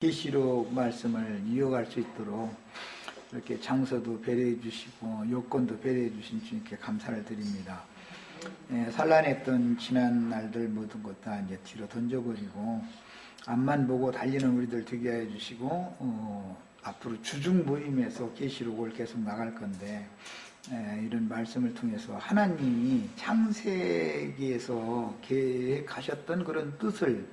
계시록 말씀을 이어갈 수 있도록 이렇게 장소도 배려해 주시고 여건도 배려해 주신 주님께 감사를 드립니다. 산란했던 지난 날들 모든 것 다 이제 뒤로 던져버리고 앞만 보고 달리는 우리들 되게 해 주시고 앞으로 주중 모임에서 계시록을 계속 나갈 건데 이런 말씀을 통해서 하나님이 창세기에서 계획하셨던 그런 뜻을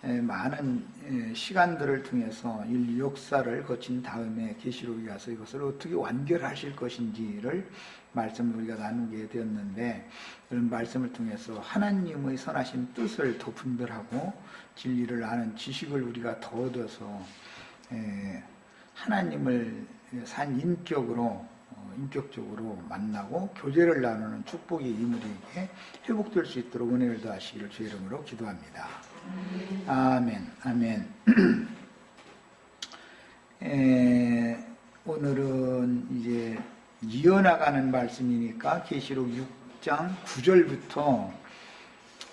많은 시간들을 통해서 인류 역사를 거친 다음에 계시록에 가서 이것을 어떻게 완결하실 것인지를 말씀을 우리가 나누게 되었는데, 그런 말씀을 통해서 하나님의 선하신 뜻을 더 분별하고 진리를 아는 지식을 우리가 더 얻어서 하나님을 산 인격적으로 만나고 교제를 나누는 축복이 이물에게 회복될 수 있도록 은혜를 더하시기를 주의 이름으로 기도합니다. 아멘, 아멘. 오늘은 이제 이어나가는 말씀이니까 계시록 6장 9절부터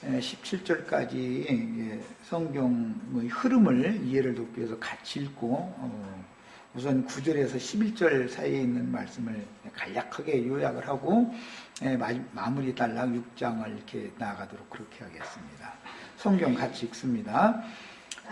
17절까지 성경의 흐름을 이해를 돕기 위해서 같이 읽고 우선 9절에서 11절 사이에 있는 말씀을 간략하게 요약을 하고 마무리 단락 6장을 이렇게 나아가도록 그렇게 하겠습니다. 성경 같이 읽습니다.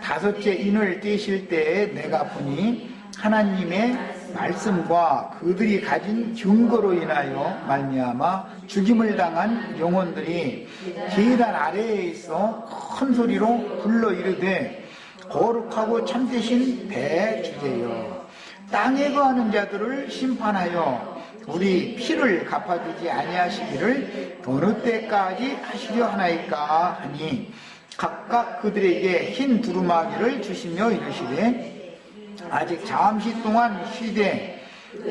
다섯째 인을 떼실 때에 내가 보니 하나님의 말씀과 그들이 가진 증거로 인하여 말미암아 죽임을 당한 영혼들이 계단 아래에 있어 큰 소리로 불러 이르되 거룩하고 참되신 대주제여, 땅에 거하는 자들을 심판하여 우리 피를 갚아주지 아니하시기를 어느 때까지 하시려 하나이까 하니, 각각 그들에게 흰 두루마기를 주시며 이르시되 아직 잠시 동안 쉬되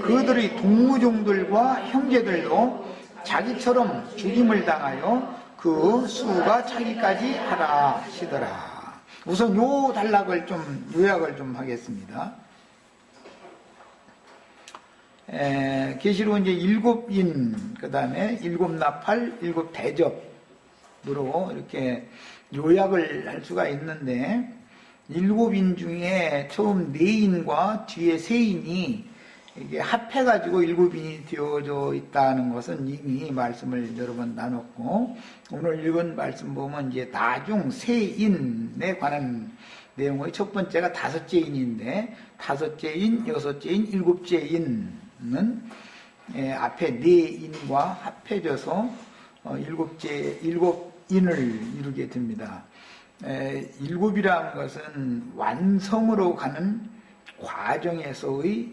그들의 동무종들과 형제들도 자기처럼 죽임을 당하여 그 수가 차기까지 하라 하시더라. 우선 요 단락을 좀 요약을 좀 하겠습니다. 계시록 이제 7인, 그 다음에 7나팔, 7대접으로 이렇게 요약을 할 수가 있는데, 7인 중에 처음 4인과 뒤에 3인이 이게 합해가지고 7인이 되어져 있다는 것은 이미 말씀을 여러 번 나눴고, 오늘 읽은 말씀 보면 이제 나중 3인에 관한 내용의 첫 번째가 5째 인인데, 5째 인, 6째 인, 7째 인은 앞에 4인과 합해져서 7인을 이루게 됩니다. 7이라는 것은 완성으로 가는 과정에서의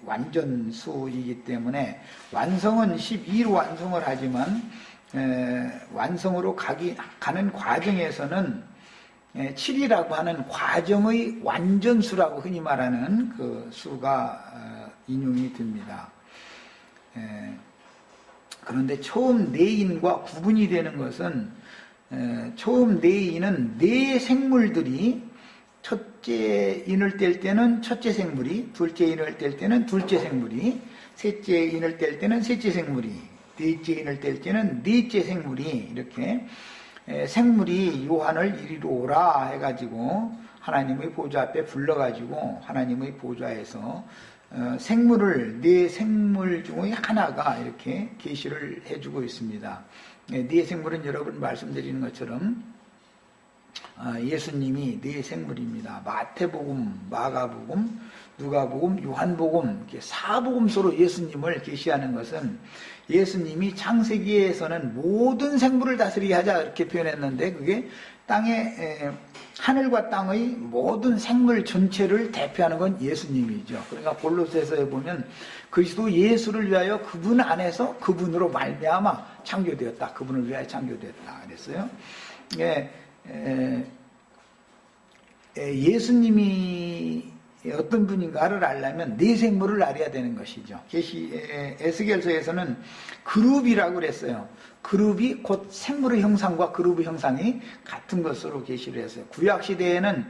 완전수이기 때문에 완성은 12로 완성을 하지만 완성으로 가는 과정에서는 7이라고 하는 과정의 완전수라고 흔히 말하는 그 수가 인용이 됩니다. 그런데 처음 4인과 구분이 되는 것은 처음 4인은 4생물들이 첫째 인을 뗄 때는 첫째 생물이, 둘째 인을 뗄 때는 둘째 생물이, 셋째 인을 뗄 때는 셋째 생물이, 넷째 인을 뗄 때는 넷째 생물이, 이렇게 생물이 요한을 이리로 오라 해가지고 하나님의 보좌 앞에 불러가지고 하나님의 보좌에서 생물을 4생물 중의 하나가 이렇게 계시를 해주고 있습니다. 4생물은 여러분 말씀드리는 것처럼 예수님이 4생물입니다. 마태복음, 마가복음, 누가복음, 요한복음, 이렇게 4복음서로 예수님을 계시하는 것은 예수님이 창세기에서는 모든 생물을 다스리게 하자 이렇게 표현했는데, 그게 땅에 하늘과 땅의 모든 생물 전체를 대표하는 건 예수님이죠. 그러니까 골로새서에 보면 그리스도 예수를 위하여 그분 안에서 그분으로 말미암아 창조되었다. 그분을 위하여 창조되었다 그랬어요. 예수님이 어떤 분인가를 알려면 4생물을 알아야 되는 것이죠. 에스겔서에서는 그룹이라고 그랬어요. 그룹이 곧 생물의 형상과 그룹의 형상이 같은 것으로 계시를 했어요. 구약시대에는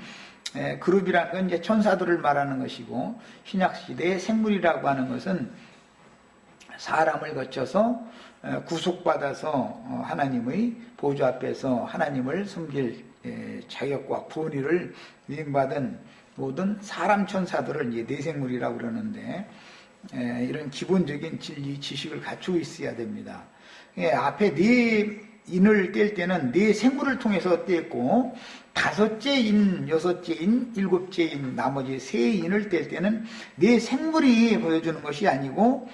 그룹이라는 건 이제 천사들을 말하는 것이고, 신약시대의 생물이라고 하는 것은 사람을 거쳐서 구속받아서 하나님의 보좌 앞에서 하나님을 섬길 자격과 권위를 위임받은 모든 사람 천사들을 이제 내생물이라고 그러는데, 이런 기본적인 진리 지식을 갖추고 있어야 됩니다. 앞에 네 인을 뗄 때는 네 생물을 통해서 뗐고, 다섯째 인, 여섯째 인, 일곱째 인, 나머지 세 인을 뗄 때는 네 생물이 보여주는 것이 아니고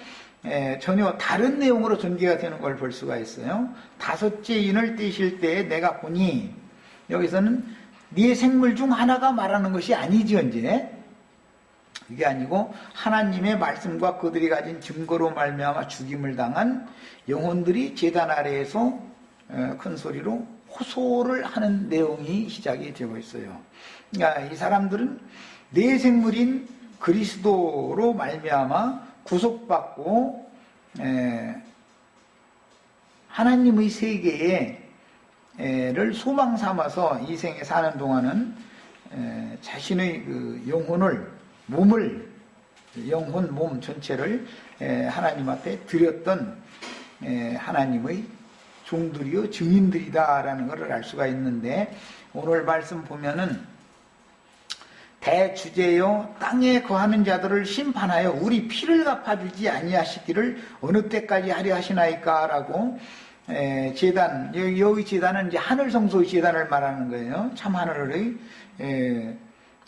전혀 다른 내용으로 전개가 되는 걸 볼 수가 있어요. 다섯째 인을 떼실 때 내가 보니, 여기서는 네 생물 중 하나가 말하는 것이 아니죠, 이제. 이게 아니고 하나님의 말씀과 그들이 가진 증거로 말미암아 죽임을 당한 영혼들이 제단 아래에서 큰 소리로 호소를 하는 내용이 시작이 되고 있어요. 그러니까 이 사람들은 내 생물인 그리스도로 말미암아 구속받고 하나님의 세계를 소망 삼아서 이 생에 사는 동안은 자신의 그 영혼, 몸 전체를 하나님 앞에 드렸던 하나님의 종들이요 증인들이다라는 것을 알 수가 있는데, 오늘 말씀 보면은 대주제요 땅에 거하는 자들을 심판하여 우리 피를 갚아주지 아니하시기를 어느 때까지 하려 하시나이까라고 제단, 여기 제단은 이제 하늘 성소의 제단을 말하는 거예요. 참 하늘의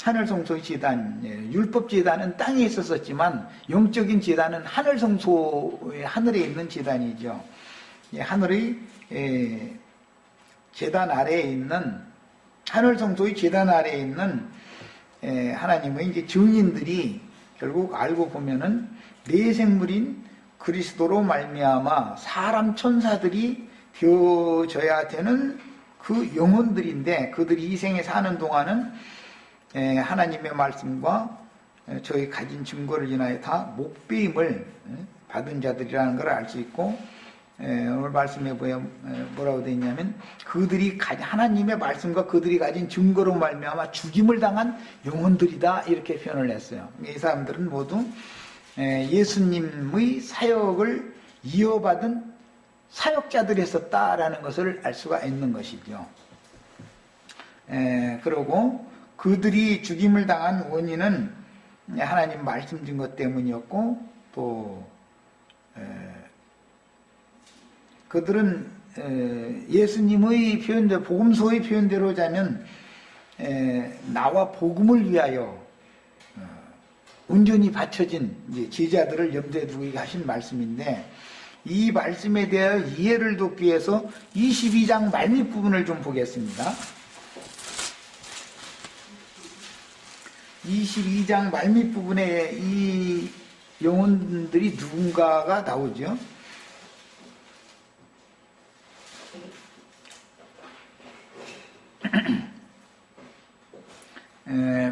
하늘 성소의 제단, 율법 제단은 땅에 있었지만 영적인 제단은 하늘 성소의 하늘에 있는 제단이죠. 하늘의 제단 아래에 있는, 하늘 성소의 제단 아래에 있는 하나님의 이제 증인들이 결국 알고 보면은 내 생물인 그리스도로 말미암아 사람 천사들이 되어져야 되는 그 영혼들인데, 그들이 이 생에 사는 동안은 하나님의 말씀과 저희 가진 증거를 인하여 다 목배임을 받은 자들이라는 걸 알 수 있고, 오늘 말씀에 뭐라고 되어 있냐면 그들이 하나님의 말씀과 그들이 가진 증거로 말미암아 죽임을 당한 영혼들이다, 이렇게 표현을 했어요. 이 사람들은 모두 예수님의 사역을 이어받은 사역자들이 있었다라는 것을 알 수가 있는 것이죠. 그리고 그들이 죽임을 당한 원인은 하나님 말씀 준 것 때문이었고, 또 그들은 예수님의 표현대로, 복음서의 표현대로 자면 나와 복음을 위하여 온전히 바쳐진 제자들을 염두에 두고 하신 말씀인데, 이 말씀에 대하여 이해를 돕기 위해서 22장 말밑 부분을 좀 보겠습니다. 22장 말밑 부분에 이 영혼들이 누군가가 나오죠.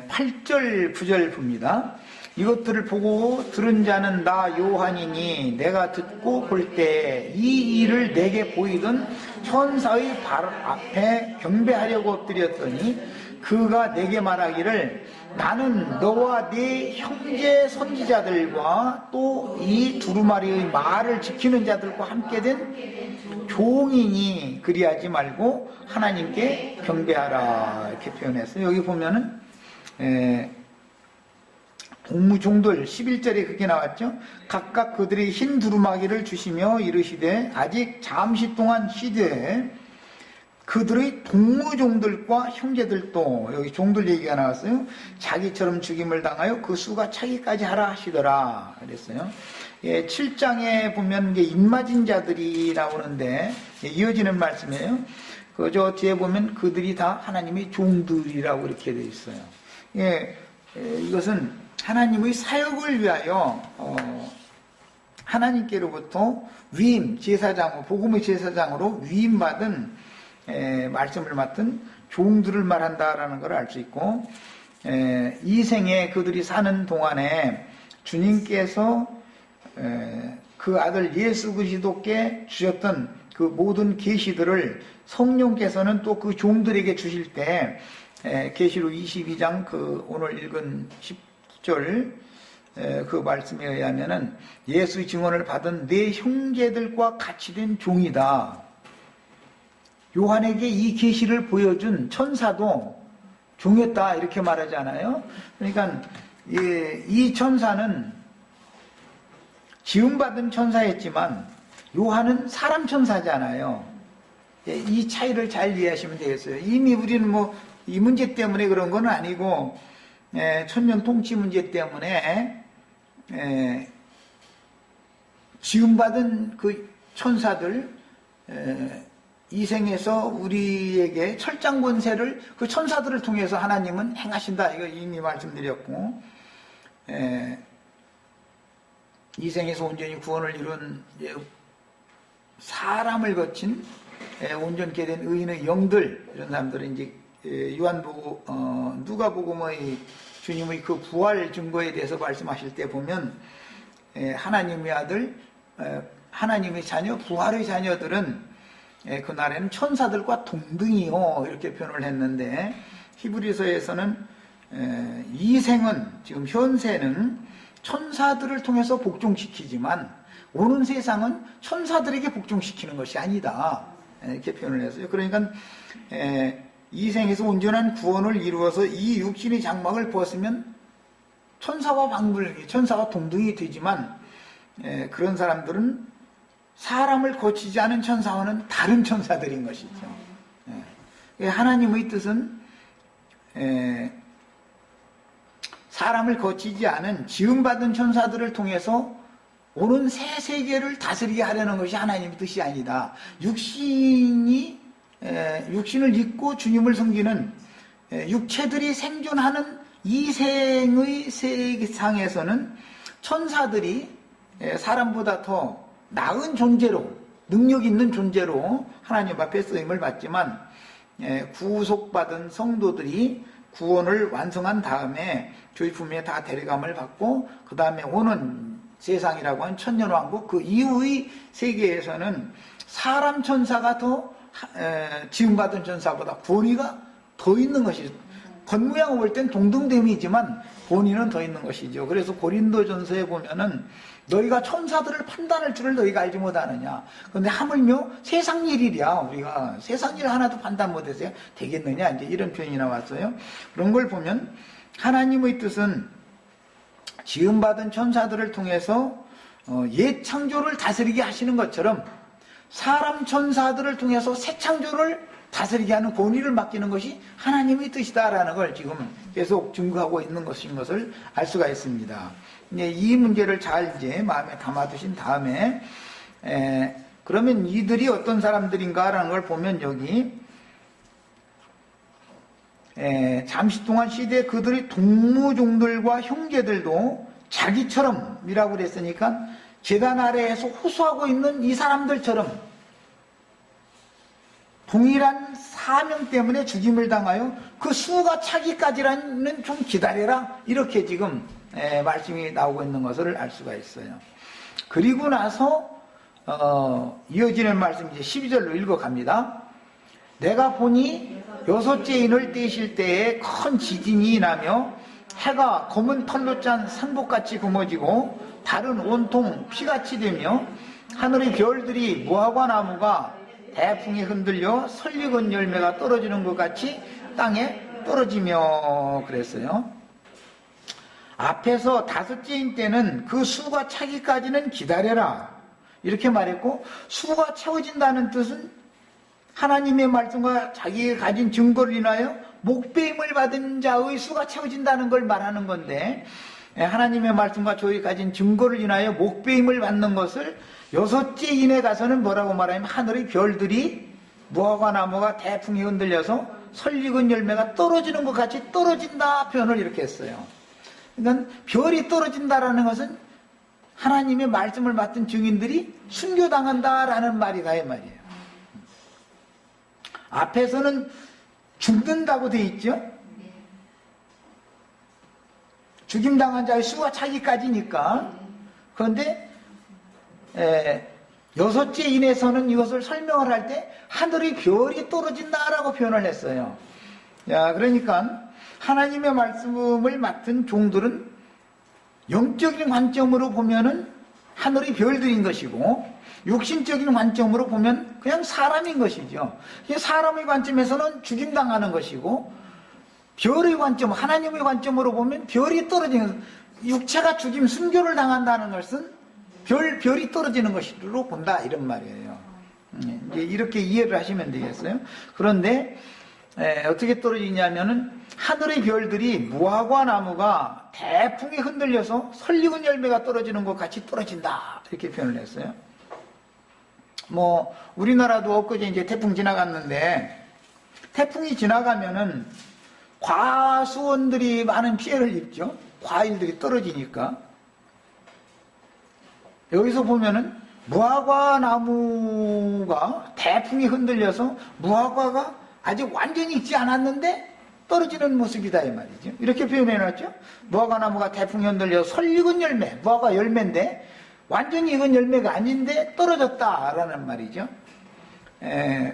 8절 9절 봅니다. 이것들을 보고 들은 자는 나 요한이니 내가 듣고 볼 때 이 일을 내게 보이던 천사의 발 앞에 경배하려고 엎드렸더니 그가 내게 말하기를 나는 너와 네 형제 선지자들과 또 이 두루마리의 말을 지키는 자들과 함께 된 종이니 그리하지 말고 하나님께 경배하라, 이렇게 표현했어요. 여기 보면은 동무종들 11절에 그렇게 나왔죠. 각각 그들의 흰 두루마기를 주시며 이르시되 아직 잠시 동안 쉬되 그들의 동무종들과 형제들도, 여기 종들 얘기가 나왔어요. 자기처럼 죽임을 당하여 그 수가 차기까지 하라 하시더라 그랬어요. 7장에 보면 이게 입맞은 자들이 나오는데 이어지는 말씀이에요. 저 뒤에 보면 그들이 다 하나님의 종들이라고 이렇게 되어 있어요. 이것은 하나님의 사역을 위하여 하나님께로부터 위임, 제사장, 복음의 제사장으로 위임받은 말씀을 맡은 종들을 말한다라는 걸 알 수 있고, 이 생에 그들이 사는 동안에 주님께서 그 아들 예수 그리스도께 주셨던 그 모든 계시들을 성령께서는 또 그 종들에게 주실 때 계시록 22장 그 오늘 읽은 10절 그 말씀에 의하면은 예수의 증언을 받은 내 형제들과 같이 된 종이다. 요한에게 이 계시를 보여준 천사도 종했다 이렇게 말하잖아요. 그러니까 이 천사는 지음받은 천사였지만 요한은 사람 천사잖아요. 이 차이를 잘 이해하시면 되겠어요. 이미 우리는 뭐 이 문제 때문에 그런 건 아니고 천년 통치 문제 때문에 지음받은 그 천사들 이 생에서 우리에게 철장 권세를 그 천사들을 통해서 하나님은 행하신다. 이거 이미 말씀드렸고 이 생에서 온전히 구원을 이룬 사람을 거친 온전케 된 의인의 영들 이런 사람들은 이제 누가복음의 주님의 그 부활 증거에 대해서 말씀하실 때 보면 하나님의 아들, 하나님의 자녀, 부활의 자녀들은 그날에는 천사들과 동등이요 이렇게 표현을 했는데 히브리서에서는 이 생은 지금 현세는 천사들을 통해서 복종시키지만 오는 세상은 천사들에게 복종시키는 것이 아니다 이렇게 표현을 했어요. 그러니까 이 생에서 온전한 구원을 이루어서 이 육신의 장막을 벗으면 천사와 방불기, 천사와 동등이 되지만 그런 사람들은 사람을 거치지 않은 천사와는 다른 천사들인 것이죠. 하나님의 뜻은 사람을 거치지 않은 지음받은 천사들을 통해서 오는 새 세계를 다스리게 하려는 것이 하나님의 뜻이 아니다. 육신을 입고 주님을 섬기는 육체들이 생존하는 이 생의 세상에서는 천사들이 사람보다 더 나은 존재로, 능력 있는 존재로 하나님 앞에 쓰임을 받지만 구속받은 성도들이 구원을 완성한 다음에 저희 품에 다 데려감을 받고 그 다음에 오는 세상이라고 하는 천년왕국 그 이후의 세계에서는 사람 천사가 더 지음받은 천사보다 본의가 더 있는 것이죠. 겉모양을 볼 땐 동등됨이지만 본의는 더 있는 것이죠. 그래서 고린도전서에 보면은 너희가 천사들을 판단할 줄을 너희가 알지 못하느냐. 그런데 하물며 세상 일이랴. 우리가 세상 일 하나도 판단 못해서 되겠느냐. 이제 이런 표현이 나왔어요. 그런 걸 보면 하나님의 뜻은 지음받은 천사들을 통해서 옛 창조를 다스리게 하시는 것처럼 사람 천사들을 통해서 새 창조를 다스리게 하는 권위를 맡기는 것이 하나님의 뜻이다라는 걸 지금 계속 증거하고 있는 것인 것을 알 수가 있습니다. 이 문제를 잘 이제 마음에 담아두신 다음에 그러면 이들이 어떤 사람들인가라는 걸 보면 여기 잠시 동안 시대에 그들이 동무종들과 형제들도 자기처럼이라고 그랬으니까 제단 아래에서 호소하고 있는 이 사람들처럼 동일한 사명 때문에 죽임을 당하여 그 수가 차기까지는 좀 기다려라 이렇게 지금 말씀이 나오고 있는 것을 알 수가 있어요. 그리고 나서 이어지는 말씀 이제 12절로 읽어갑니다. 내가 보니 여섯째 인을 떼실 때에 큰 지진이 나며 해가 검은 털로 짠 상복같이 검어지고 달은 온통 피같이 되며 하늘의 별들이 무화과 나무가 대풍에 흔들려 설익은 열매가 떨어지는 것 같이 땅에 떨어지며 그랬어요. 앞에서 다섯째인 때는 그 수가 차기까지는 기다려라 이렇게 말했고 수가 채워진다는 뜻은 하나님의 말씀과 자기가 가진 증거를 인하여 목배임을 받은 자의 수가 채워진다는 걸 말하는 건데 하나님의 말씀과 저희 가진 증거를 인하여 목배임을 받는 것을 여섯째 인에 가서는 뭐라고 말하냐면 하늘의 별들이 무화과 나무가 대풍에 흔들려서 설익은 열매가 떨어지는 것 같이 떨어진다 표현을 이렇게 했어요. 그러니까 별이 떨어진다라는 것은 하나님의 말씀을 맡은 증인들이 순교당한다라는 말이다 이 말이에요. 앞에서는 죽는다고 돼 있죠. 죽임당한 자의 수가 차기까지니까. 그런데 여섯째 인에서는 이것을 설명을 할 때 하늘의 별이 떨어진다라고 표현을 했어요. 야, 그러니까 하나님의 말씀을 맡은 종들은 영적인 관점으로 보면은 하늘의 별들인 것이고 육신적인 관점으로 보면 그냥 사람인 것이죠. 사람의 관점에서는 죽임당하는 것이고 별의 관점, 하나님의 관점으로 보면 별이 떨어지는, 육체가 죽임 순교를 당한다는 것은 별이 떨어지는 것으로 본다, 이런 말이에요. 이제 이렇게 이해를 하시면 되겠어요. 그런데 어떻게 떨어지냐면은 하늘의 별들이 무화과 나무가 대풍에 흔들려서 설익은 열매가 떨어지는 것 같이 떨어진다, 이렇게 표현을 했어요. 뭐 우리나라도 엊그제 이제 태풍 지나갔는데, 태풍이 지나가면은 과수원들이 많은 피해를 입죠. 과일들이 떨어지니까. 여기서 보면은 무화과 나무가 대풍이 흔들려서 무화과가 아직 완전히 익지 않았는데 떨어지는 모습이다, 이 말이죠. 이렇게 표현해놨죠. 무화과 나무가 대풍이 흔들려서 설익은 열매, 무화과 열매인데 완전히 익은 열매가 아닌데 떨어졌다라는 말이죠.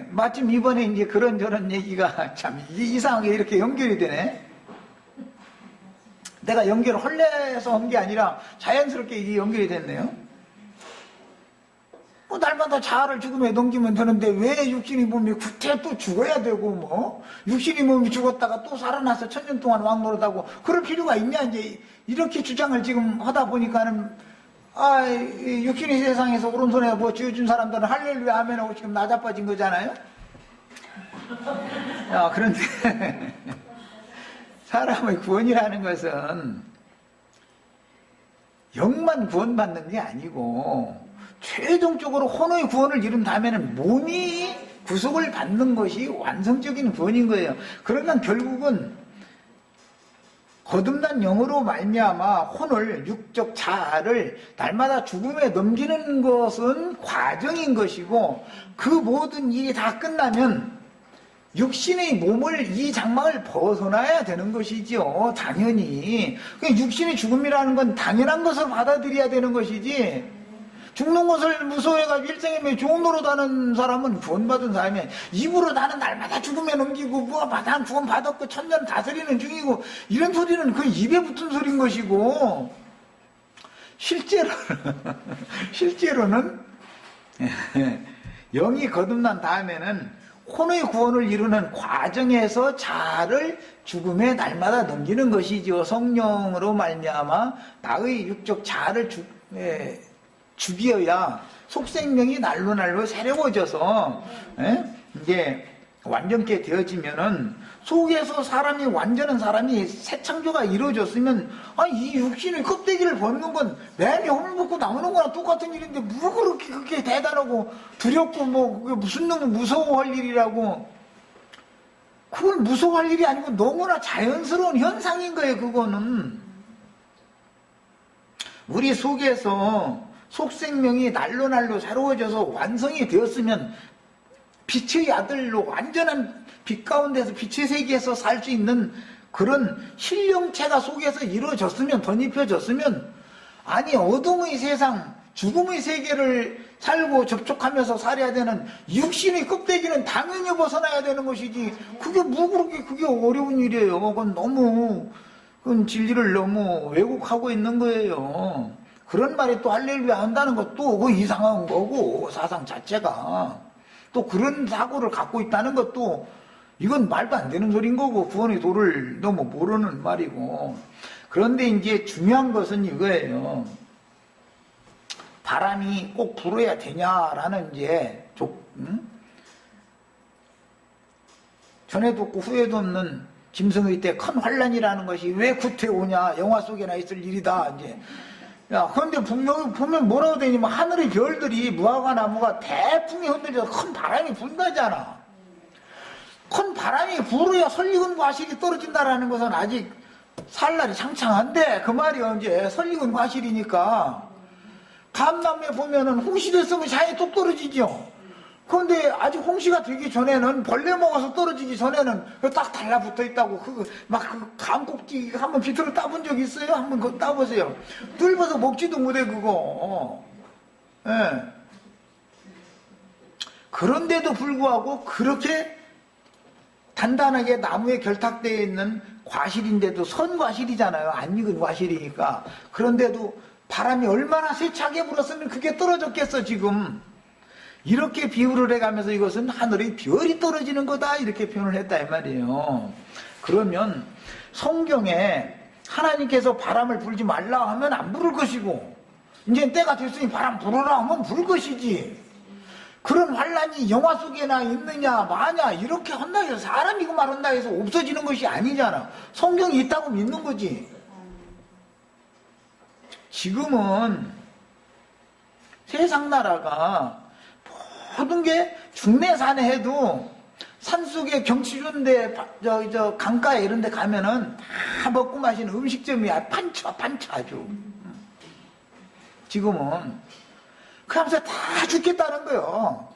마침 이번에 이제 그런저런 얘기가 참 이상하게 이렇게 연결이 되네. 내가 연결을 헐레해서 한 게 아니라 자연스럽게 이게 연결이 됐네요. 뭐 날마다 자아를 죽음에 넘기면 되는데 왜 육신이 몸이 구태 또 죽어야 되고, 뭐 육신이 몸이 죽었다가 또 살아나서 천년 동안 왕노릇하고 그럴 필요가 있냐, 이제 이렇게 주장을 지금 하다 보니까는 육신이 세상에서 오른손에 뭐 쥐어준 사람들은 할렐루야 아멘하고 지금 나자빠진 거잖아요. 그런데 사람의 구원이라는 것은 영만 구원받는 게 아니고 최종적으로 혼의 구원을 이룬 다음에는 몸이 구속을 받는 것이 완성적인 구원인 거예요. 그러면 결국은 거듭난 영으로 말미암아 혼을, 육적 자아를 날마다 죽음에 넘기는 것은 과정인 것이고, 그 모든 일이 다 끝나면 육신의 몸을, 이 장막을 벗어나야 되는 것이지요. 당연히. 육신의 죽음이라는 건 당연한 것을 받아들여야 되는 것이지, 죽는 것을 무서워해가지고 일생에 좋은 노릇하는 사람은 구원받은 사람이, 입으로 나는 날마다 죽음에 넘기고 난 구원받았고 천년 다스리는 중이고, 이런 소리는 그 입에 붙은 소리인 것이고, 실제로는 영이 거듭난 다음에는 혼의 구원을 이루는 과정에서 자아를 죽음에 날마다 넘기는 것이죠. 성령으로 말미암아 나의 육적 자아를 죽여야 속생명이 날로 새로워져서 이제 완전케 되어지면은, 속에서 사람이 완전한 사람이 새 창조가 이루어졌으면 이 육신의 껍데기를 벗는 건 매일 홈을 벗고 나오는 거랑 똑같은 일인데 뭐 그렇게 대단하고 두렵고 뭐 그게 무슨 놈은 무서워할 일이라고. 그건 무서워할 일이 아니고 너무나 자연스러운 현상인 거예요. 그거는 우리 속에서 속생명이 날로 새로워져서 완성이 되었으면 빛의 아들로 완전한 빛 가운데서 빛의 세계에서 살 수 있는 그런 신령체가 속에서 이루어졌으면, 덧입혀졌으면, 아니 어둠의 세상, 죽음의 세계를 살고 접촉하면서 살아야 되는 육신의 껍데기는 당연히 벗어나야 되는 것이지, 그게 뭐 그렇게 그게 어려운 일이에요. 그건 진리를 너무 왜곡하고 있는 거예요. 그런 말이 또 할렐루야 한다는 것도 그 이상한 거고, 사상 자체가. 또 그런 사고를 갖고 있다는 것도 이건 말도 안 되는 소리인 거고, 구원의 도를 너무 모르는 말이고. 그런데 이제 중요한 것은 이거예요. 바람이 꼭 불어야 되냐라는 이제 전에도 없고 후회도 없는 짐승의 때 큰 환란이라는 것이 왜 구태 오냐, 영화 속에나 있을 일이다. 이제 그런데 분명히 보면 뭐라고 되냐면 하늘의 별들이, 무화과 나무가 대풍이 흔들려서 큰 바람이 분다잖아. 큰 바람이 불어야 설익은 과실이 떨어진다라는 것은 아직 살 날이 창창한데, 그 말이 이제 설익은 과실이니까. 감나무에 보면은 홍시 됐으면 샤이 뚝 떨어지죠. 그런데 아직 홍시가 되기 전에는, 벌레 먹어서 떨어지기 전에는 딱 달라붙어 있다고. 그 감꼭지 한번 비틀어 따본 적 있어요? 한번 그거 따보세요. 뚫어서 먹지도 못해 그거. 예. 그런데도 불구하고 그렇게 단단하게 나무에 결탁되어 있는 과실인데도, 선과실이잖아요. 안 익은 과실이니까. 그런데도 바람이 얼마나 세차게 불었으면 그게 떨어졌겠어 지금. 이렇게 비유를 해가면서 이것은 하늘의 별이 떨어지는 거다, 이렇게 표현을 했다 이 말이에요. 그러면 성경에 하나님께서 바람을 불지 말라 하면 안 부를 것이고, 이제 때가 됐으니 바람 불어라 하면 불 것이지. 그런 환란이 영화 속에나 있느냐 마냐 이렇게 한다 해서 사람이 그 말한다 해서 없어지는 것이 아니잖아. 성경이 있다고 믿는 거지. 지금은 세상 나라가 모든 게 중내산에 해도 산속에 경치 좋은데 강가에 이런 데 가면은 다 먹고 마시는 음식점이야. 판차 아주. 지금은 그러면서 다 죽겠다는 거요.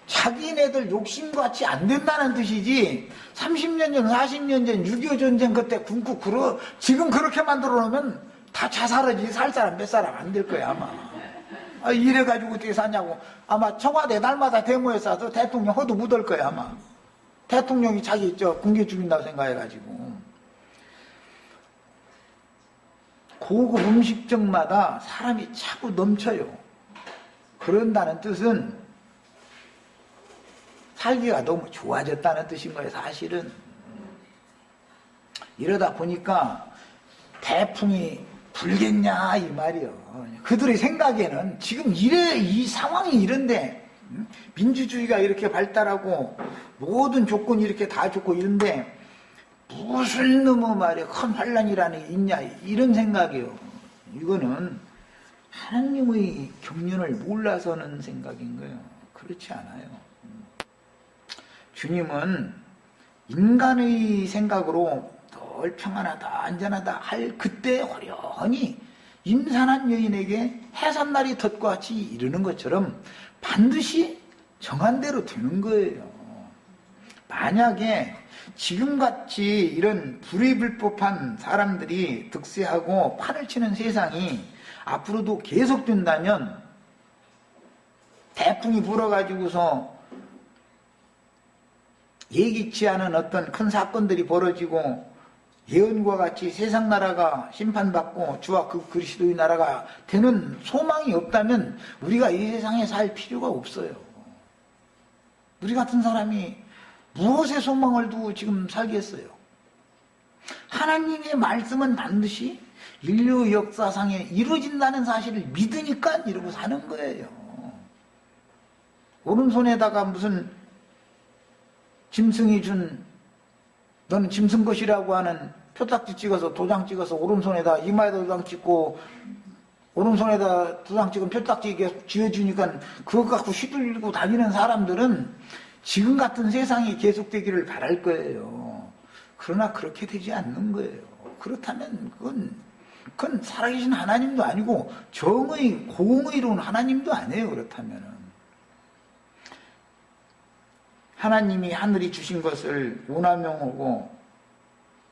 자기네들 욕심같이 안 된다는 뜻이지. 30년 전 40년 전 6.25 전쟁 그때 굶고 지금 그렇게 만들어 놓으면 다 자살하지. 살 사람 몇 사람 안 될 거야 아마. 이래가지고 어떻게 사냐고. 아마 청와대 날마다 데모에 싸서 대통령 허도 묻을 거야 아마. 대통령이 자기 굶겨 죽인다고 생각해가지고. 고급 음식점마다 사람이 자꾸 넘쳐요. 그런다는 뜻은 살기가 너무 좋아졌다는 뜻인 거예요 사실은. 이러다 보니까 태풍이 불겠냐 이 말이요. 그들의 생각에는 지금 이 상황이 이런데, 민주주의가 이렇게 발달하고 모든 조건이 이렇게 다 좋고 이런데 무슨 놈의 말에 큰 환란이라는 게 있냐 이런 생각이에요. 이거는 하나님의 경륜을 몰라서는 생각인 거예요. 그렇지 않아요. 주님은 인간의 생각으로 늘 평안하다 안전하다 할 그때 호련히 임산한 여인에게 해산날이 덫과 같이 이르는 것처럼 반드시 정한 대로 되는 거예요. 만약에 지금같이 이런 불의불법한 사람들이 득세하고 판을 치는 세상이 앞으로도 계속된다면, 태풍이 불어가지고서 예기치 않은 어떤 큰 사건들이 벌어지고 예언과 같이 세상 나라가 심판받고 주와 그 그리스도의 나라가 되는 소망이 없다면 우리가 이 세상에 살 필요가 없어요. 우리 같은 사람이 무엇에 소망을 두고 지금 살겠어요? 하나님의 말씀은 반드시 인류 역사상에 이루어진다는 사실을 믿으니까 이러고 사는 거예요. 오른손에다가 무슨 짐승이 준, 너는 짐승 것이라고 하는 표딱지 찍어서 도장 찍어서 오른손에다 이마에다 도장 찍고 오른손에다 도장 찍은 표딱지 이게 쥐어주니까 그것 갖고 휘둘리고 다니는 사람들은 지금 같은 세상이 계속되기를 바랄 거예요. 그러나 그렇게 되지 않는 거예요. 그렇다면 그건 살아계신 하나님도 아니고 정의, 공의로운 하나님도 아니에요. 그렇다면 하나님이 하늘이 주신 것을 오남용하고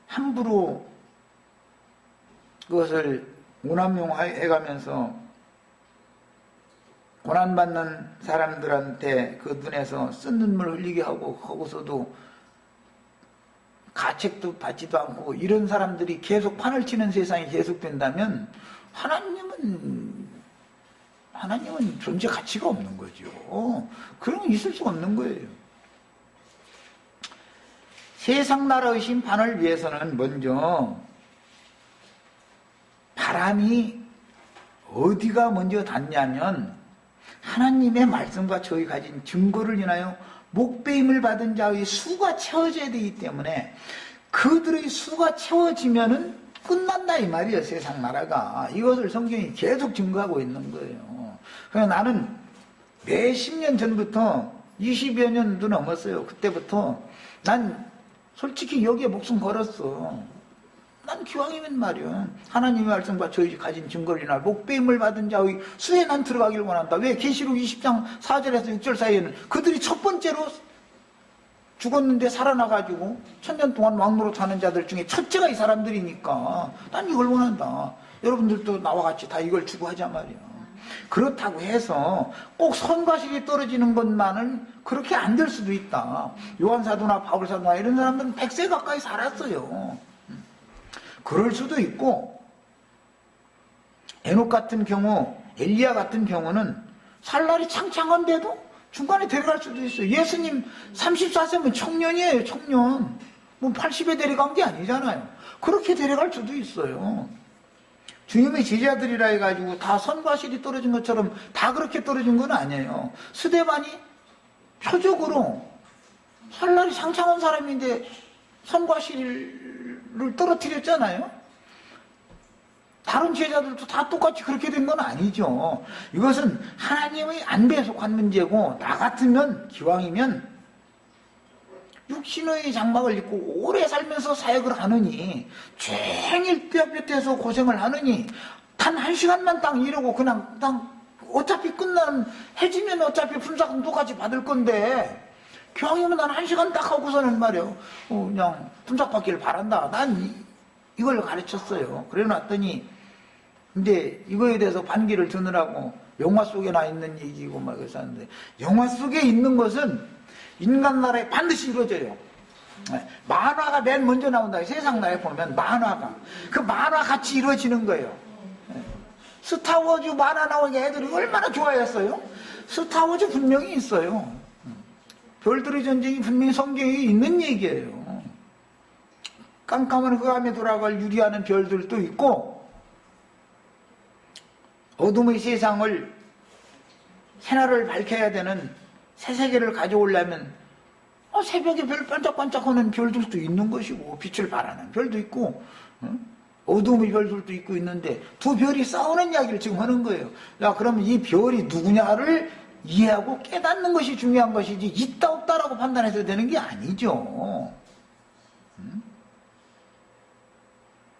함부로 그것을 오남용해가면서 고난받는 사람들한테 그 눈에서 쓴 눈물 흘리게 하고 거기서도 가책도 받지도 않고 이런 사람들이 계속 판을 치는 세상이 계속된다면 하나님은 존재 가치가 없는 거죠. 그런 건 있을 수가 없는 거예요. 세상 나라의 심판을 위해서는 먼저 바람이 어디가 먼저 닿냐면 하나님의 말씀과 저희 가진 증거를 인하여 목배임을 받은 자의 수가 채워져야 되기 때문에 그들의 수가 채워지면은 끝난다 이 말이에요. 세상 나라가. 이것을 성경이 계속 증거하고 있는 거예요. 그래서 나는 몇십 년 전부터 20여 년도 넘었어요. 그때부터 난 솔직히 여기에 목숨 걸었어. 난 기왕이면 말이야. 하나님의 말씀과 저희 가진 증거를 인하여 목배임을 받은 자의 수에 난 들어가길 원한다. 왜? 계시록 20장 4절에서 6절 사이에는 그들이 첫 번째로 죽었는데 살아나가지고 천년 동안 왕노릇 하는 자들 중에 첫째가 이 사람들이니까 난 이걸 원한다. 여러분들도 나와 같이 다 이걸 추구하자 말이야. 그렇다고 해서 꼭 선과실이 떨어지는 것만은 그렇게 안 될 수도 있다. 요한사도나 바울사도나 이런 사람들은 100세 가까이 살았어요. 그럴 수도 있고 에녹 같은 경우, 엘리야 같은 경우는 살 날이 창창한데도 중간에 데려갈 수도 있어요. 예수님 34세면 청년이에요. 청년. 뭐 80에 데려간 게 아니잖아요. 그렇게 데려갈 수도 있어요. 주님의 제자들이라 해가지고 다 선과실이 떨어진 것처럼 다 그렇게 떨어진 건 아니에요. 스데반이 표적으로 설날이 상창한 사람인데 선과실을 떨어뜨렸잖아요. 다른 제자들도 다 똑같이 그렇게 된 건 아니죠. 이것은 하나님의 안배에 속한 문제고, 나 같으면 기왕이면 육신의 장막을 입고 오래 살면서 사역을 하느니, 종일 뼈뼈에서 고생을 하느니, 단 1시간만 딱 이러고 그냥 어차피 끝나는, 해지면 어차피 품삯은 똑같이 받을 건데, 기왕이면 난 1시간 딱 하고서는 말이요, 그냥 품삯 받기를 바란다. 난 이걸 가르쳤어요. 그래 놨더니, 근데 이거에 대해서 반기를 드느라고 영화 속에 나 있는 얘기고 막 그래서 하는데, 영화 속에 있는 것은 인간 나라에 반드시 이루어져요. 만화가 맨 먼저 나온다. 세상 나라에 보면 만화가. 그 만화 같이 이루어지는 거예요. 스타워즈 만화 나오니까 애들이 얼마나 좋아했어요? 스타워즈 분명히 있어요. 별들의 전쟁이 분명히 성경에 있는 얘기예요. 깜깜한 흑암에 돌아갈 유리하는 별들도 있고, 어둠의 세상을 새날을 밝혀야 되는 새 세계를 가져오려면 새벽에 별 반짝반짝하는 별들도 있는 것이고, 빛을 발하는 별도 있고, 어둠의 별들도 있고 있는데, 두 별이 싸우는 이야기를 지금 하는 거예요. 야, 그러면 이 별이 누구냐를 이해하고 깨닫는 것이 중요한 것이지, 있다 없다라고 판단해서 되는 게 아니죠.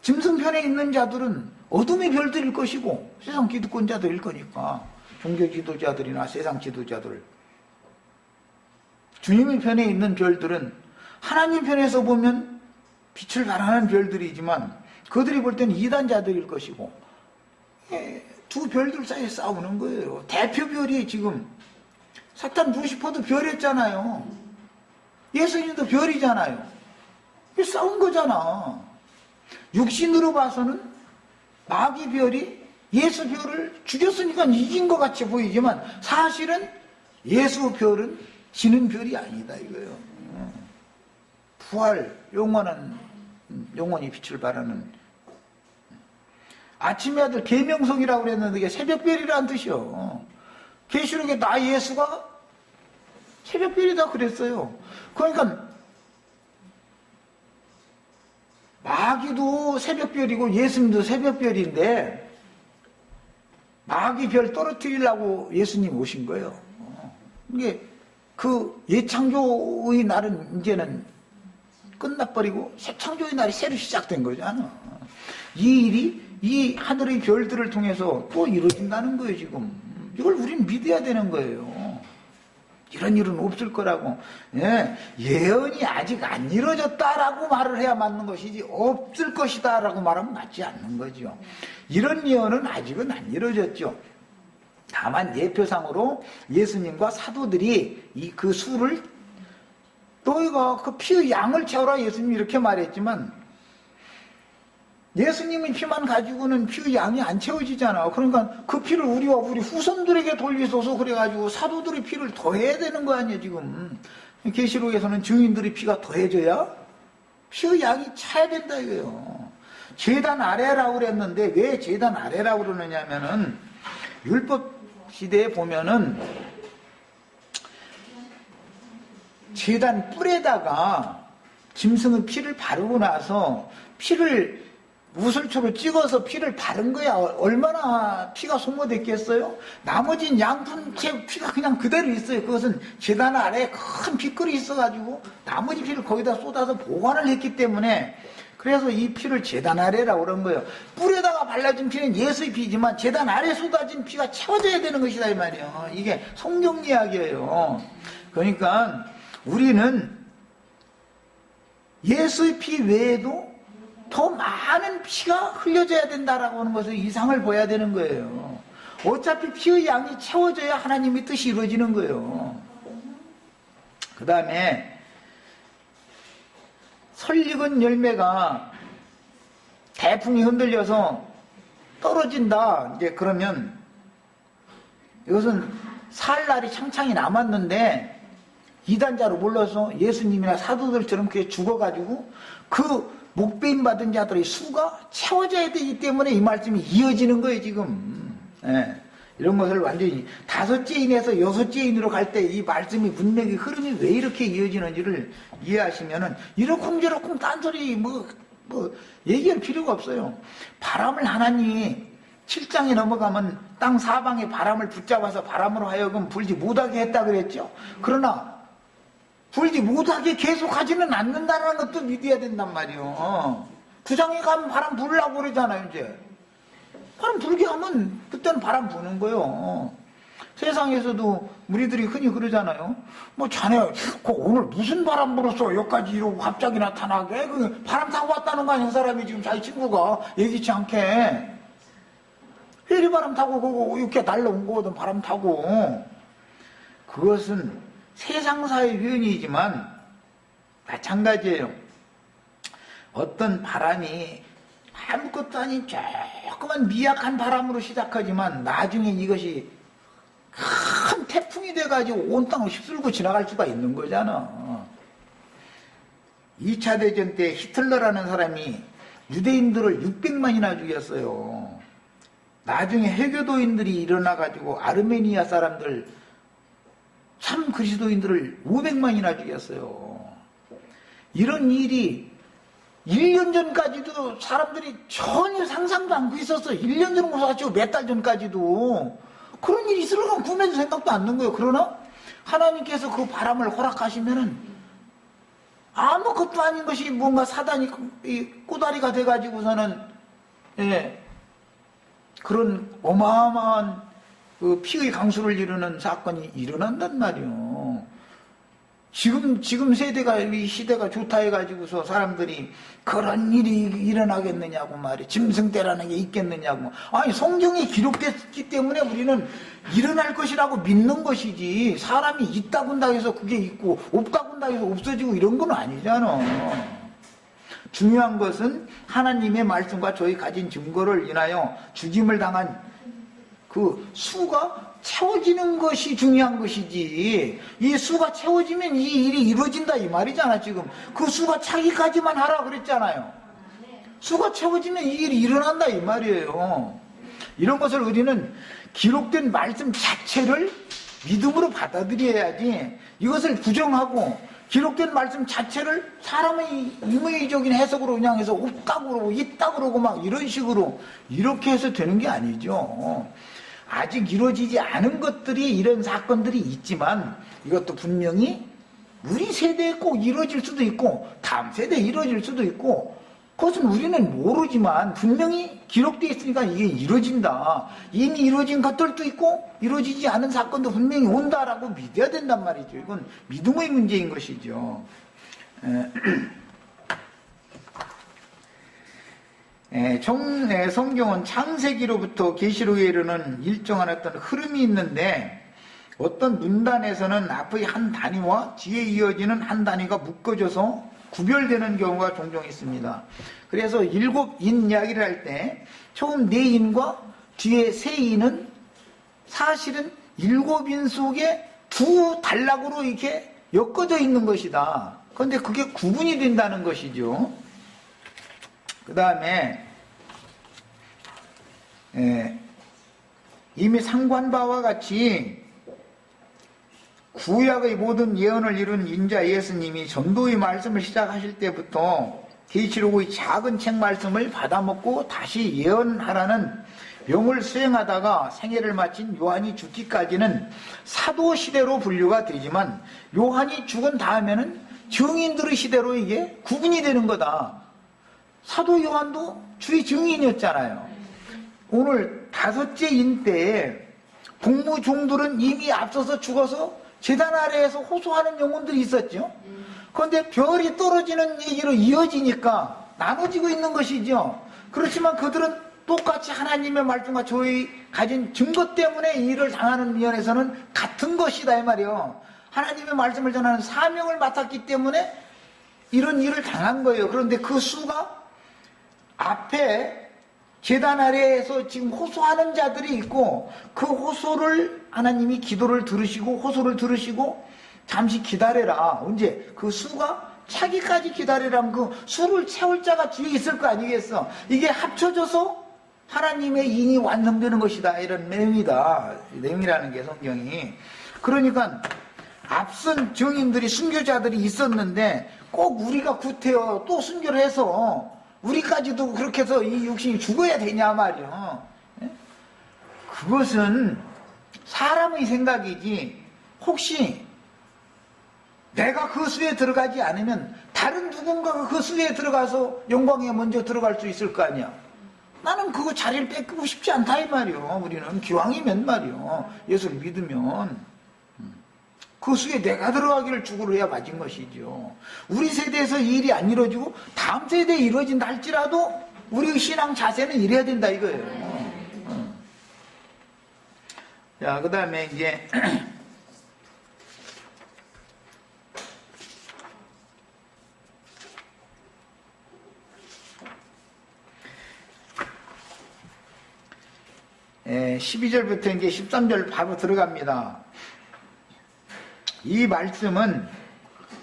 짐승편에 있는 자들은 어둠의 별들일 것이고, 세상 기득권자들일 거니까, 종교 지도자들이나 세상 지도자들. 주님의 편에 있는 별들은 하나님 편에서 보면 빛을 발하는 별들이지만, 그들이 볼 때는 이단자들일 것이고, 두 별들 사이에 싸우는 거예요. 대표 별이 지금 사탄 루시퍼도 별이었잖아요. 예수님도 별이잖아요. 싸운 거잖아. 육신으로 봐서는 마귀 별이 예수 별을 죽였으니까 이긴 것 같이 보이지만, 사실은 예수 별은 지는 별이 아니다 이거예요. 부활, 영원히 빛을 발하는. 아침의 아들 계명성이라고 그랬는데 이게 새벽별이라는 뜻이요. 계시록에 나 예수가 새벽별이다 그랬어요. 그러니까 마귀도 새벽별이고 예수님도 새벽별인데, 마귀 별 떨어뜨리려고 예수님 오신 거예요. 이게 그 예창조의 날은 이제는 끝나버리고 새 창조의 날이 새로 시작된 거잖아. 이 일이 이 하늘의 별들을 통해서 또 이루어진다는 거예요 지금. 이걸 우리는 믿어야 되는 거예요. 이런 일은 없을 거라고. 예언이 아직 안 이루어졌다라고 말을 해야 맞는 것이지, 없을 것이다 라고 말하면 맞지 않는 거죠. 이런 예언은 아직은 안 이루어졌죠. 다만 예표상으로 예수님과 사도들이 그 수를, 너희가 그 피의 양을 채우라 예수님이 이렇게 말했지만, 예수님의 피만 가지고는 피의 양이 안 채워지잖아. 그러니까 그 피를 우리와 우리 후손들에게 돌리소서 그래가지고 사도들의 피를 더해야 되는 거 아니에요 지금. 계시록에서는 증인들의 피가 더해져야 피의 양이 차야 된다 이거예요. 제단 아래라고 그랬는데, 왜 제단 아래라고 그러느냐면은, 율법 시대에 보면은 제단 뿔에다가 짐승의 피를 바르고 나서 피를 무술초로 찍어서 피를 바른 거야. 얼마나 피가 소모됐겠어요? 나머지는 양푼채 피가 그냥 그대로 있어요. 그것은 제단 아래에 큰 핏글이 있어가지고 나머지 피를 거기다 쏟아서 보관을 했기 때문에, 그래서 이 피를 제단 아래라고 그런 거예요. 뿔에다가 발라진 피는 예수의 피지만 제단 아래 쏟아진 피가 채워져야 되는 것이다 이 말이에요. 이게 성경 이야기예요. 그러니까 우리는 예수의 피 외에도 더 많은 피가 흘려져야 된다라고 하는 것을 이상을 보여야 되는 거예요. 어차피 피의 양이 채워져야 하나님의 뜻이 이루어지는 거예요. 그 다음에 설익은 열매가 태풍이 흔들려서 떨어진다. 이제 그러면 이것은 살 날이 창창이 남았는데 이단자로 몰라서 예수님이나 사도들처럼 그렇게 죽어가지고 그 목배임 받은 자들의 수가 채워져야 되기 때문에 이 말씀이 이어지는 거예요, 지금. 예. 이런 것을 완전히 5째인에서 6째인으로 갈 때 이 말씀이 문맥의 흐름이 왜 이렇게 이어지는지를 이해하시면은 이러쿵저러쿵 딴소리 뭐 얘기할 필요가 없어요. 바람을 하나님이 7장에 넘어가면 땅 사방에 바람을 붙잡아서 바람으로 하여금 불지 못하게 했다 그랬죠. 그러나 불지 못하게 계속하지는 않는다는 것도 믿어야 된단 말이에요. 9장에 가면 바람 불라고 그러잖아요, 이제. 바람 불게 하면 그때는 바람 부는 거예요. 세상에서도 우리들이 흔히 그러잖아요. 뭐 자네 오늘 무슨 바람 불었어? 여기까지 이러고 갑자기 나타나게? 바람 타고 왔다는 거 아니야? 그 사람이 지금 자기 친구가 예기치 않게. 회리바람 타고 이렇게 날라온 거거든, 바람 타고. 그것은 세상사의 표현이지만 마찬가지예요. 어떤 바람이 아무것도 아닌 조그만 미약한 바람으로 시작하지만 나중에 이것이 큰 태풍이 돼가지고 온 땅을 휩쓸고 지나갈 수가 있는 거잖아. 2차 대전 때 히틀러라는 사람이 유대인들을 600만이나 죽였어요. 나중에 해교도인들이 일어나가지고 아르메니아 사람들 참 그리스도인들을 500만이나 죽였어요. 이런 일이 1년 전까지도 사람들이 전혀 상상도 않고 있었어. 1년 전은 무서웠죠. 몇 달 전까지도. 그런 일이 있을 거면 꿈에도 생각도 안 난 거예요. 그러나 하나님께서 그 바람을 허락하시면은 아무것도 아닌 것이 뭔가 사단이 꼬다리가 돼가지고서는 그런 어마어마한 피의 강수를 이루는 사건이 일어난단 말이에요. 지금 세대가, 이 시대가 좋다 해가지고서 사람들이 그런 일이 일어나겠느냐고 말이에요. 짐승대라는 게 있겠느냐고. 아니, 성경이 기록됐기 때문에 우리는 일어날 것이라고 믿는 것이지, 사람이 있다고 한다 해서 그게 있고, 없다고 한다 해서 없어지고 이런 건 아니잖아. 중요한 것은 하나님의 말씀과 저희 가진 증거를 인하여 죽임을 당한 그 수가 채워지는 것이 중요한 것이지, 이 수가 채워지면 이 일이 이루어진다 이 말이잖아. 지금 그 수가 차기까지만 하라 그랬잖아요. 수가 채워지면 이 일이 일어난다 이 말이에요. 이런 것을 우리는 기록된 말씀 자체를 믿음으로 받아들여야지, 이것을 부정하고 기록된 말씀 자체를 사람의 임의적인 해석으로 그냥 해서 없다고 그러고 있다고 그러고 막 이런 식으로 이렇게 해서 되는 게 아니죠. 아직 이루어지지 않은 것들이, 이런 사건들이 있지만 이것도 분명히 우리 세대에 꼭 이루어질 수도 있고 다음 세대에 이루어질 수도 있고, 그것은 우리는 모르지만 분명히 기록되어 있으니까 이게 이루어진다. 이미 이루어진 것들도 있고 이루어지지 않은 사건도 분명히 온다라고 믿어야 된단 말이죠. 이건 믿음의 문제인 것이죠. 성경은 창세기로부터 계시록에 이르는 일정한 어떤 흐름이 있는데, 어떤 문단에서는 앞의 한 단위와 뒤에 이어지는 한 단위가 묶어져서 구별되는 경우가 종종 있습니다. 그래서 7인 이야기를 할 때 처음 4인과 뒤에 3인은 사실은 7인 속에 2 단락으로 이렇게 엮어져 있는 것이다. 그런데 그게 구분이 된다는 것이죠. 그 다음에 이미 상고한 바와 같이 구약의 모든 예언을 이룬 인자 예수님이 전도의 말씀을 시작하실 때부터 계시록의 작은 책 말씀을 받아먹고 다시 예언하라는 명을 수행하다가 생애를 마친 요한이 죽기까지는 사도 시대로 분류가 되지만, 요한이 죽은 다음에는 증인들의 시대로 이게 구분이 되는 거다. 사도 요한도 주의 증인이었잖아요. 오늘 5째인 때에 복무종들은 이미 앞서서 죽어서 제단 아래에서 호소하는 영혼들이 있었죠. 그런데 별이 떨어지는 얘기로 이어지니까 나눠지고 있는 것이죠. 그렇지만 그들은 똑같이 하나님의 말씀과 저희 가진 증거 때문에 이 일을 당하는 면에서는 같은 것이다 이 말이에요. 하나님의 말씀을 전하는 사명을 맡았기 때문에 이런 일을 당한 거예요. 그런데 그 수가 앞에 제단 아래에서 지금 호소하는 자들이 있고, 그 호소를 하나님이 기도를 들으시고 호소를 들으시고 잠시 기다려라. 언제? 그 수가 차기까지 기다리라면 그 수를 채울 자가 뒤에 있을 거 아니겠어? 이게 합쳐져서 하나님의 인이 완성되는 것이다. 이런 내용이다. 내용이라는 게 성경이. 그러니까 앞선 증인들이 순교자들이 있었는데 꼭 우리가 구태여 또 순교를 해서 우리까지도 그렇게 해서 이 육신이 죽어야 되냐 말이요. 그것은 사람의 생각이지 혹시 내가 그 수에 들어가지 않으면 다른 누군가가 그 수에 들어가서 영광에 먼저 들어갈 수 있을 거 아니야. 나는 그거 자리를 뺏기고 싶지 않다 이 말이요. 우리는 기왕이면 말이요. 예수를 믿으면 그 수에 내가 들어가기를 주구를 해야 맞은 것이죠. 우리 세대에서 이 일이 안 이루어지고 다음 세대에 이루어진다 할지라도 우리의 신앙 자세는 이래야 된다 이거예요. 자, 그 다음에 이제 12절부터 이제 13절 바로 들어갑니다. 이 말씀은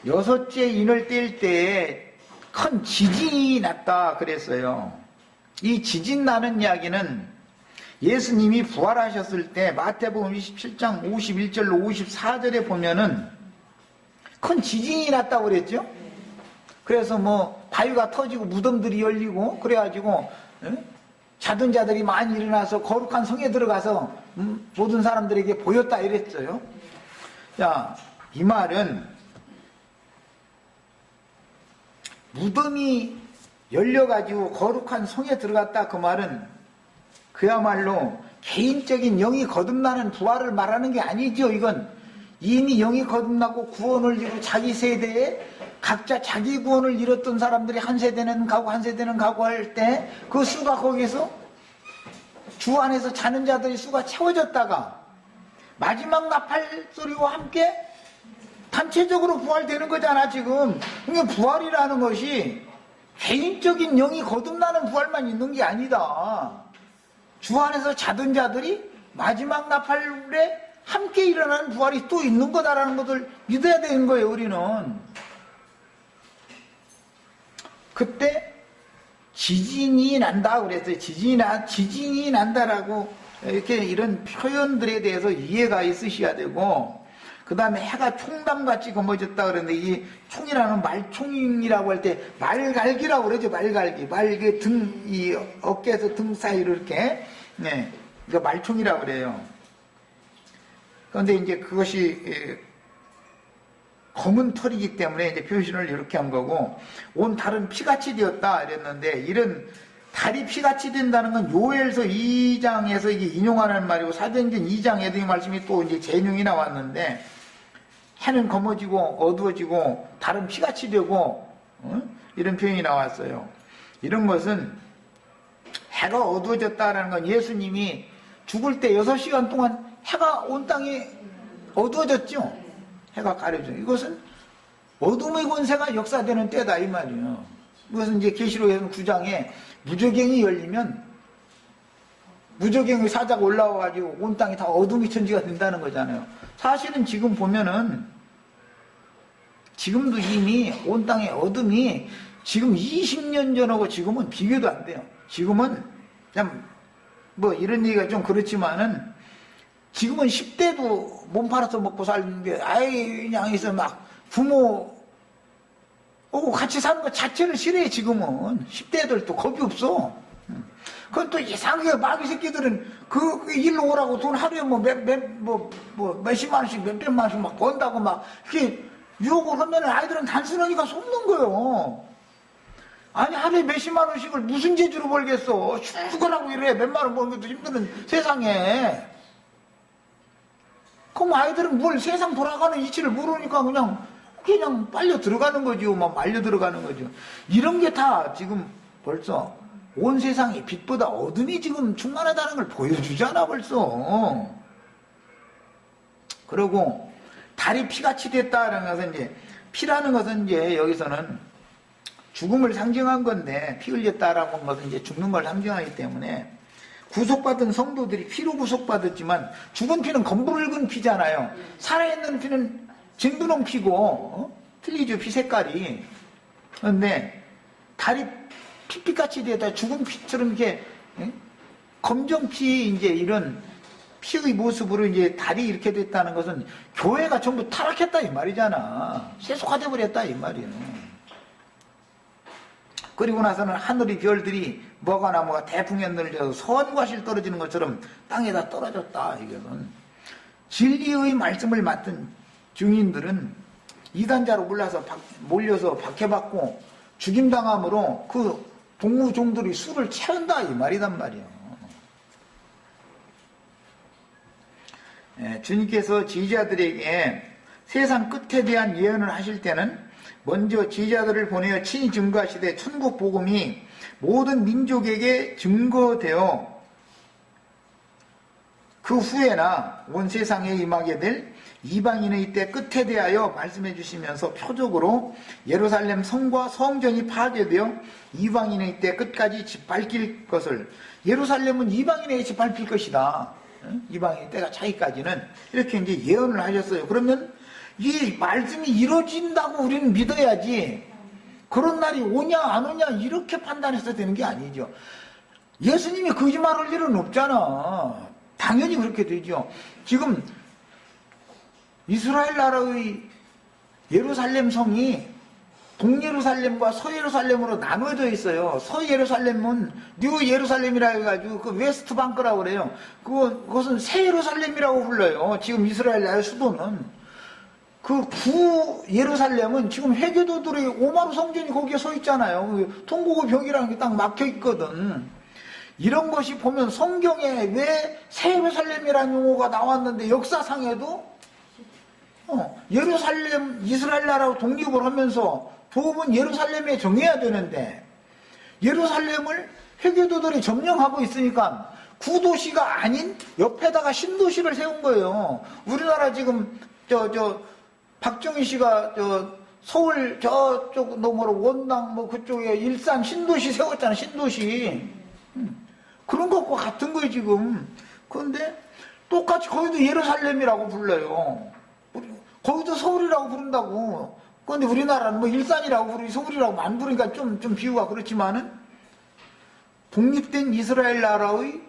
여섯째 인을 뗄 때에 큰 지진이 났다 그랬어요. 이 지진 나는 이야기는 예수님이 부활하셨을 때 마태복음 27장 51절로 54절에 보면은 큰 지진이 났다고 그랬죠. 그래서 뭐 바위가 터지고 무덤들이 열리고 그래가지고 자던 자들이 많이 일어나서 거룩한 성에 들어가서 모든 사람들에게 보였다 이랬어요. 자, 이 말은 무덤이 열려가지고 거룩한 성에 들어갔다 그 말은 그야말로 개인적인 영이 거듭나는 부활을 말하는 게 아니죠. 이건 이미 영이 거듭나고 구원을 이루고 자기 세대에 각자 자기 구원을 이뤘던 사람들이 한 세대는 가고 한 세대는 가고 할 때 그 수가 거기서 주 안에서 자는 자들의 수가 채워졌다가 마지막 나팔 소리와 함께 단체적으로 부활되는 거잖아 지금. 그러니까 부활이라는 것이 개인적인 영이 거듭나는 부활만 있는 게 아니다. 주 안에서 자던 자들이 마지막 나팔에 함께 일어나는 부활이 또 있는 거다라는 것을 믿어야 되는 거예요 우리는. 그때 지진이 난다 그랬어요. 지진이 난다라고 이렇게 이런 표현들에 대해서 이해가 있으셔야 되고, 그 다음에 해가 총담같이 검어졌다 그랬는데 이 총이라는 말총이라고 할 때 말갈기라고 그러죠. 말갈기. 말그 등, 이 어깨에서 등 사이로 이렇게, 네. 이거 말총이라고 그래요. 그런데 이제 그것이 검은 털이기 때문에 이제 표시를 이렇게 한 거고, 온 달은 피같이 되었다 이랬는데, 이런 달이 피같이 된다는 건 요엘서 2장에서 이게 인용하는 말이고, 사도행전 2장에도 이 말씀이 또 이제 재용이 나왔는데, 해는 검어지고 어두워지고 달은 피같이 되고 이런 표현이 나왔어요. 이런 것은 해가 어두워졌다라는 건 예수님이 죽을 때 6시간 동안 해가 온 땅에 어두워졌죠. 해가 가려져. 이것은 어둠의 권세가 역사되는 때다 이 말이에요. 이것은 이제 계시록에서 9장에 무저갱이 열리면 무저갱이 사자가 올라와가지고 온 땅이 다 어둠이 천지가 된다는 거잖아요. 사실은 지금 보면은 지금도 이미 온 땅의 어둠이 지금 20년 전하고 지금은 비교도 안 돼요. 지금은 그냥 뭐 이런 얘기가 좀 그렇지만은 지금은 10대도 몸 팔아서 먹고 살는데 아이 그냥 있어 막 부모 오고 같이 사는 것 자체를 싫어해. 지금은 10대들도 겁이 없어. 그건 또 이상하게 마귀 새끼들은 그 일로 오라고 돈 하루에 몇십만 원씩 몇백만 원씩 막 번다고 막 이렇게 유혹을 하면 아이들은 단순하니까 속는 거예요. 아니 하루에 몇십만 원씩을 무슨 재주로 벌겠어. 죽으라고 이래. 몇만 원 버는 것도 힘드는 세상에. 그럼 아이들은 뭘 세상 돌아가는 이치를 모르니까 그냥 빨려 들어가는 거죠. 막 말려 들어가는 거죠. 이런 게 다 지금 벌써 온 세상이 빛보다 어둠이 지금 충만하다는 걸 보여주잖아 벌써. 그리고 달이 피같이 됐다라는 것은 이제 피라는 것은 이제 여기서는 죽음을 상징한 건데 피 흘렸다라는 것은 이제 죽는 걸 상징하기 때문에 구속받은 성도들이 피로 구속받았지만 죽은 피는 검붉은 피잖아요. 살아있는 피는 진두농 피고 틀리죠, 피 색깔이. 그런데 달이 핏빛같이 되다 죽은 피처럼 이렇게 검정피 이제 이런 피의 모습으로 이제 달이 이렇게 됐다는 것은 교회가 전부 타락했다 이 말이잖아. 세속화돼 버렸다 이 말이에요. 그리고 나서는 하늘의 별들이 뭐가 나무가 대풍에 늘려서 선과실 떨어지는 것처럼 땅에다 떨어졌다. 이것은 진리의 말씀을 맡은 증인들은 이단자로 몰려서 박해받고 죽임당함으로 그 동무종들이 수를 채운다 이 말이단 말이에요. 주님께서 지지자들에게 세상 끝에 대한 예언을 하실 때는 먼저 지지자들을 보내어 친히 증거하시되 천국 복음이 모든 민족에게 증거되어 그 후에나 온 세상에 임하게 될 이방인의 때 끝에 대하여 말씀해 주시면서 표적으로 예루살렘 성과 성전이 파괴되어 이방인의 때 끝까지 짓밟힐 것을, 예루살렘은 이방인에게 짓밟힐 것이다. 이방인의 때가 차기까지는 이렇게 이제 예언을 하셨어요. 그러면 이 말씀이 이루어진다고 우리는 믿어야지, 그런 날이 오냐 안 오냐 이렇게 판단해서 되는 게 아니죠. 예수님이 거짓말할 일은 없잖아. 당연히 그렇게 되죠. 지금 이스라엘 나라의 예루살렘 성이 동예루살렘과 서예루살렘으로 나누어져 있어요. 서예루살렘은 뉴 예루살렘이라 해가지고 그 웨스트 방크라고 그래요. 그것은 새 예루살렘이라고 불러요. 지금 이스라엘 나라의 수도는. 그 구 예루살렘은 지금 회교도들의 오마루 성전이 거기에 서 있잖아요. 통곡의 벽이라는 게 딱 막혀 있거든. 이런 것이 보면 성경에 왜 새 예루살렘이라는 용어가 나왔는데 역사상에도 예루살렘, 이스라엘 나라로 독립을 하면서 도읍은 예루살렘에 정해야 되는데 예루살렘을 회교도들이 점령하고 있으니까 구도시가 아닌 옆에다가 신도시를 세운 거예요. 우리나라 지금 박정희 씨가 서울 저쪽 너머로 원당 뭐 그쪽에 일산 신도시 세웠잖아. 신도시. 그런 것과 같은 거예요 지금. 그런데 똑같이 거기도 예루살렘이라고 불러요. 거기도 서울이라고 부른다고. 그런데 우리나라는 뭐 일산이라고 부르고 서울이라고 안 부르니까 좀 비유가 그렇지만은 독립된 이스라엘 나라의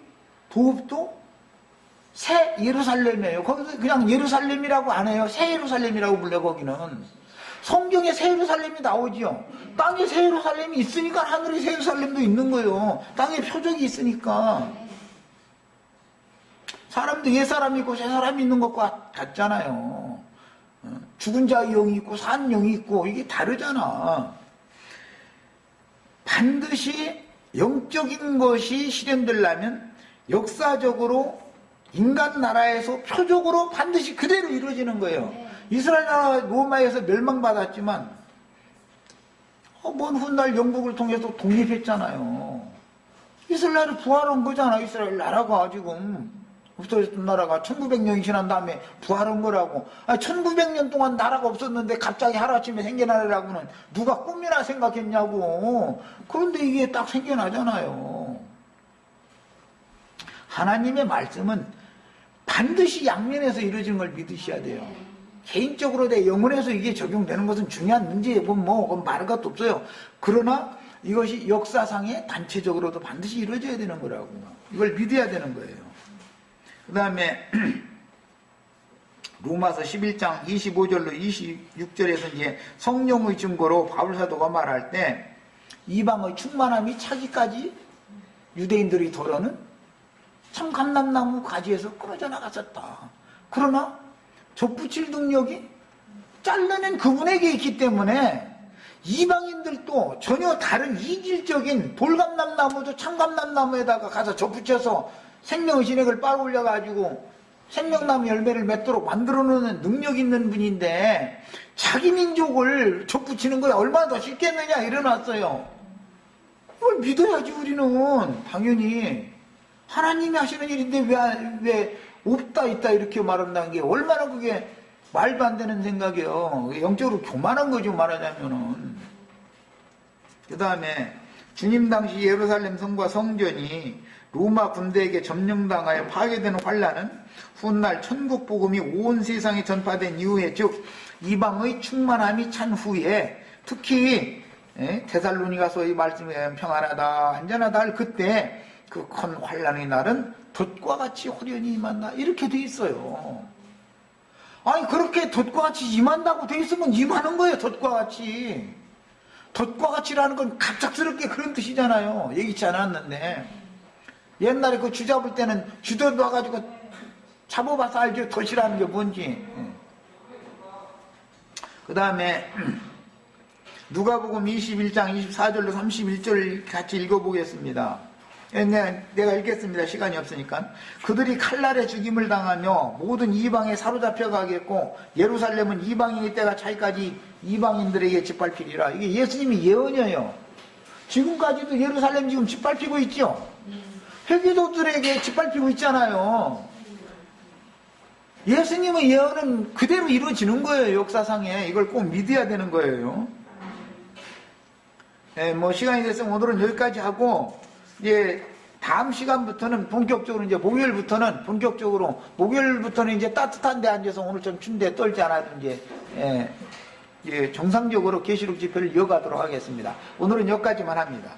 도읍도 새 예루살렘이에요. 거기서 그냥 예루살렘이라고 안 해요. 새 예루살렘이라고 불러. 거기는 성경에 새 예루살렘이 나오지요. 땅에 새 예루살렘이 있으니까 하늘에 새 예루살렘도 있는 거예요. 땅에 표적이 있으니까. 사람도 옛사람이 있고 새사람이 있는 것과 같잖아요. 죽은 자의 영이 있고 산 영이 있고 이게 다르잖아. 반드시 영적인 것이 실현되려면 역사적으로 인간 나라에서 표적으로 반드시 그대로 이루어지는 거예요. 이스라엘 나라 로마에서 멸망받았지만 먼 훗날 영국을 통해서 독립했잖아요. 이스라엘이 부활한 거잖아. 이스라엘 나라가 지금 없어졌던 나라가 1900년이 지난 다음에 부활한 거라고. 1900년 동안 나라가 없었는데 갑자기 하루아침에 생겨나라고는 누가 꿈이나 생각했냐고. 그런데 이게 딱 생겨나잖아요. 하나님의 말씀은 반드시 양면에서 이루어지는 걸 믿으셔야 돼요. 개인적으로 내 영혼에서 이게 적용되는 것은 중요한 문제예요. 뭐 말할 것도 없어요. 그러나 이것이 역사상에 단체적으로도 반드시 이루어져야 되는 거라고. 이걸 믿어야 되는 거예요. 그 다음에 로마서 11장 25절로 26절에서 이제 성령의 증거로 바울사도가 말할 때 이방의 충만함이 차기까지 유대인들이 더러는 참 감람나무 가지에서 끊어져 나갔었다. 그러나 접붙일 능력이 잘라낸 그분에게 있기 때문에 이방인들도 전혀 다른 이질적인 돌감람나무도 참감람나무에다가 가서 접붙여서 생명의 진액을 빨아올려가지고 생명나무 열매를 맺도록 만들어놓는 능력 있는 분인데 자기 민족을 접붙이는 거에 얼마나 더 쉽겠느냐 이래놨어요. 그걸 믿어야지 우리는. 당연히 하나님이 하시는 일인데 왜 없다 있다 이렇게 말한다는 게 얼마나 그게 말도 안 되는 생각이에요. 영적으로 교만한 거죠 말하자면은. 그 다음에 주님 당시 예루살렘 성과 성전이 로마 군대에게 점령당하여 파괴되는 환란은 훗날 천국 복음이 온 세상에 전파된 이후에, 즉 이방의 충만함이 찬 후에 특히 데살로니가서 이 말씀에 평안하다 안전하다 할 그때 그 큰 환란의 날은 돛과 같이 호련히 임한다 이렇게 돼 있어요. 아니 그렇게 돛과 같이 임한다고 돼 있으면 임하는 거예요. 돛과 같이. 돛과 같이라는 건 갑작스럽게 그런 뜻이잖아요. 예기치 않았는데 옛날에 그 쥐 잡을 때는 쥐도 놔가지고 잡아봐서 알죠. 돛이라는 게 뭔지. 그 다음에 누가복음 21장 24절로 31절 같이 읽어보겠습니다. 내가 읽겠습니다. 시간이 없으니까. 그들이 칼날에 죽임을 당하며 모든 이방에 사로잡혀 가겠고 예루살렘은 이방인의 때가 차이까지 이방인들에게 짓밟히리라. 이게 예수님이 예언이에요. 지금까지도 예루살렘 지금 짓밟히고 있죠. 회개도들에게 짓밟히고 있잖아요. 예수님의 예언은 그대로 이루어지는 거예요. 역사상에. 이걸 꼭 믿어야 되는 거예요. 뭐 시간이 됐으면 오늘은 여기까지 하고 이제 다음 시간부터는 본격적으로 이제 목요일부터는 이제 따뜻한 데 앉아서 오늘 좀 춘데 떨지 않아도 이제 정상적으로 계시록 집회를 이어가도록 하겠습니다. 오늘은 여기까지만 합니다.